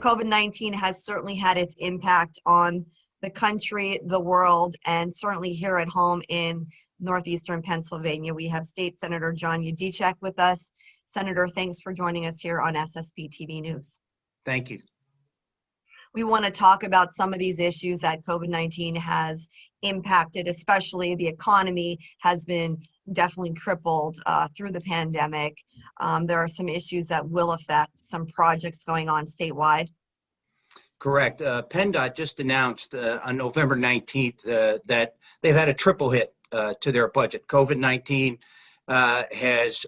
COVID-19 has certainly had its impact on the country, the world, and certainly here at home in northeastern Pennsylvania. We have State Senator John Yudichak with us. Senator, thanks for joining us here on SSPTV News. Thank you. We want to talk about some of these issues that COVID-19 has impacted, especially the economy has been definitely crippled through the pandemic. There are some issues that will affect some projects going on statewide. Correct. PennDOT just announced on November 19th that they've had a triple hit to their budget. COVID-19 has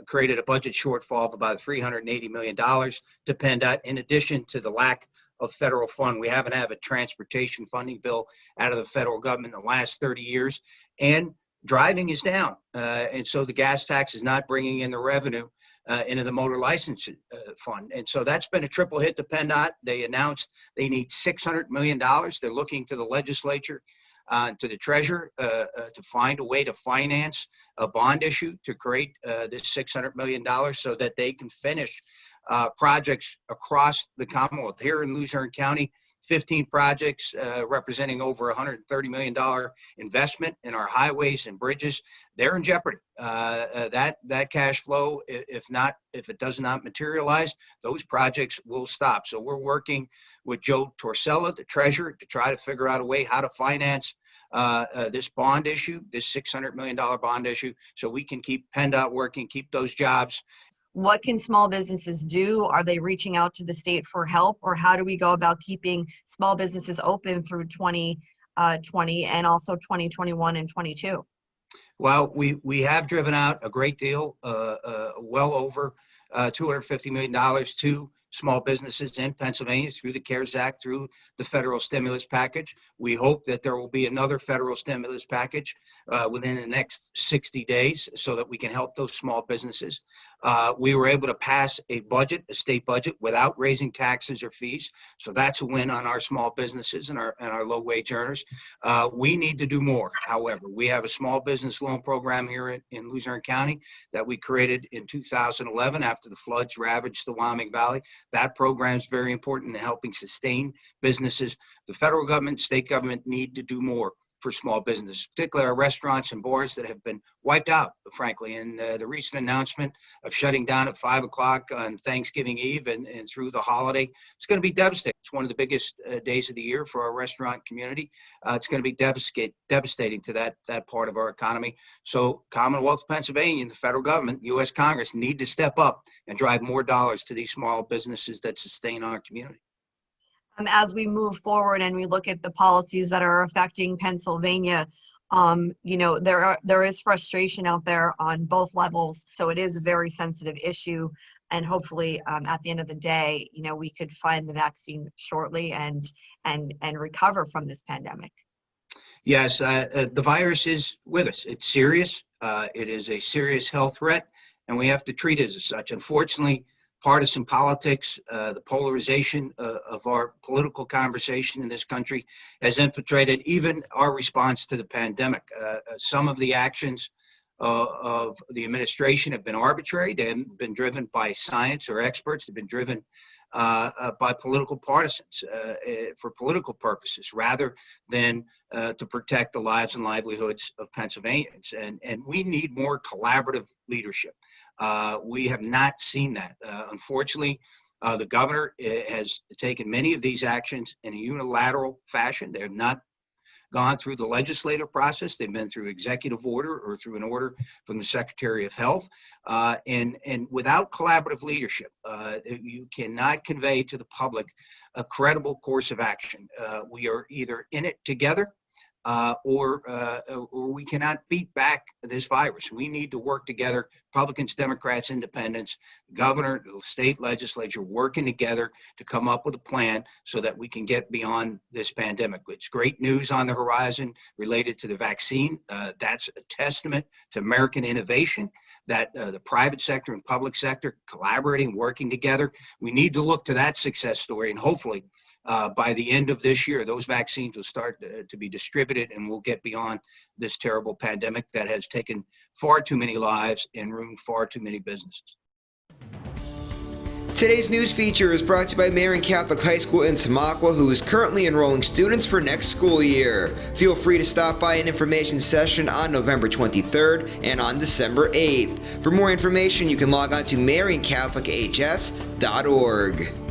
created a budget shortfall of about $380 million to PennDOT, in addition to the lack of federal fund. We haven't had a transportation funding bill out of the federal government in the last 30 years, and driving is down. And so the gas tax is not bringing in the revenue into the motor license fund. And so that's been a triple hit to PennDOT. They announced they need $600 million. They're looking to the legislature, to the treasurer, to find a way to finance a bond issue to create this $600 million so that they can finish projects across the Commonwealth. Here in Luzerne County, 15 projects representing over $130 million investment in our highways and bridges. They're in jeopardy. That cash flow, if it does not materialize, those projects will stop. So we're working with Joe Torsella, the treasurer, to try to figure out a way how to finance this bond issue, this $600 million bond issue, so we can keep PennDOT working, keep those jobs. What can small businesses do? Are they reaching out to the state for help, or how do we go about keeping small businesses open through 2020 and also 2021 and 22? Well, we have driven out a great deal, well over $250 million to small businesses in Pennsylvania through the CARES Act, through the federal stimulus package. We hope that there will be another federal stimulus package within the next 60 days so that we can help those small businesses. We were able to pass a state budget, without raising taxes or fees. So that's a win on our small businesses and our low wage earners. We need to do more. However, we have a small business loan program here in Luzerne County that we created in 2011 after the floods ravaged the Wyoming Valley. That program is very important in helping sustain businesses. The federal government, state government need to do more for small businesses, particularly our restaurants and bars that have been wiped out, frankly. And the recent announcement of shutting down at 5 o'clock on Thanksgiving Eve and through the holiday, it's going to be devastating. It's one of the biggest days of the year for our restaurant community. It's going to be devastating to that part of our economy. So Commonwealth of Pennsylvania and the federal government, U.S. Congress, need to step up and drive more dollars to these small businesses that sustain our community. As we move forward and we look at the policies that are affecting Pennsylvania, there is frustration out there on both levels. So it is a very sensitive issue. And hopefully at the end of the day, we could find the vaccine shortly and recover from this pandemic. Yes, the virus is with us. It's serious. It is a serious health threat, and we have to treat it as such. Unfortunately, partisan politics, the polarization of our political conversation in this country has infiltrated even our response to the pandemic. Some of the actions of the administration have been arbitrary. They haven't been driven by science or experts. They've been driven by political partisans for political purposes, rather than to protect the lives and livelihoods of Pennsylvanians. And we need more collaborative leadership. We have not seen that. Unfortunately, the governor has taken many of these actions in a unilateral fashion. They have not gone through the legislative process. They've been through executive order or through an order from the Secretary of Health. And without collaborative leadership, you cannot convey to the public a credible course of action. We are either in it together or we cannot beat back this virus. We need to work together, Republicans, Democrats, Independents, governor, the state legislature, working together to come up with a plan so that we can get beyond this pandemic. It's great news on the horizon related to the vaccine. That's a testament to American innovation, that the private sector and public sector collaborating, working together. We need to look to that success story, and hopefully by the end of this year, those vaccines will start to be distributed, and we'll get beyond this terrible pandemic that has taken far too many lives and ruined far too many businesses. Today's news feature is brought to you by Marian Catholic High School in Tamaqua, who is currently enrolling students for next school year. Feel free to stop by an information session on November 23rd and on December 8th. For more information, you can log on to mariancatholichs.org.